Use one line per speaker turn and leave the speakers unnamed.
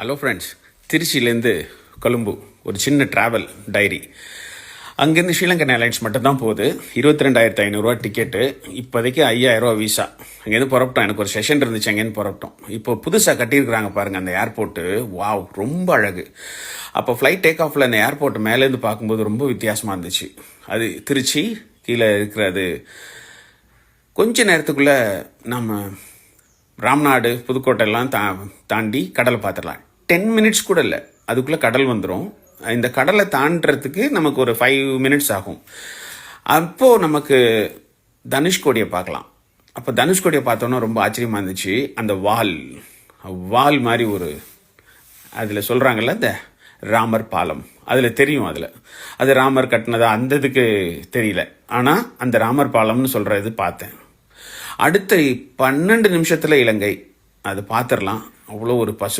Hello friends, திருச்சியிலேருந்து கொழும்பு ஒரு சின்ன ட்ராவல் டைரி. அங்கேருந்து ஸ்ரீலங்கன் ஏர்லைன்ஸ் மட்டும்தான் போகுது. 22,500 டிக்கெட்டு. இப்போதைக்கு 5,000 விசா. அங்கேருந்து புறப்பட்டோம். எனக்கு ஒரு செஷன் இருந்துச்சு, அங்கேருந்து புறப்பட்டோம். இப்போ புதுசாக கட்டியிருக்கிறாங்க பாருங்கள் அந்த ஏர்போர்ட்டு. வாவ், ரொம்ப அழகு. அப்போ ஃப்ளைட் டேக் ஆஃபில் அந்த ஏர்போர்ட் மேலேருந்து பார்க்கும்போது ரொம்ப வித்தியாசமாக இருந்துச்சு. அது திருச்சி கீழே இருக்கிறது. கொஞ்ச நேரத்துக்குள்ளே நம்ம ராம்நாடு புதுக்கோட்டையெல்லாம் தாண்டி கடலை பார்த்துடலாம். 10 மினிட்ஸ் கூட இல்லை, அதுக்குள்ளே கடல் வந்துடும். இந்த கடலை தாண்டறதுக்கு நமக்கு ஒரு 5 மினிட்ஸ் ஆகும். அப்போது நமக்கு தனுஷ்கோடியை பார்க்கலாம். அப்போ தனுஷ்கோடியை பார்த்தோன்னா ரொம்ப ஆச்சரியமாக இருந்துச்சு. அந்த வால் மாதிரி ஒரு அதில் சொல்கிறாங்கல்ல, இந்த ராமர் பாலம், அதில் தெரியும். அது ராமர் கட்டினதா அந்த இதுக்கு தெரியல, ஆனால் அந்த ராமர் பாலம்னு சொல்கிறது பார்த்தேன். அடுத்த 12 நிமிஷத்தில் இலங்கை, அது பார்த்துடலாம். அவ்வளோ ஒரு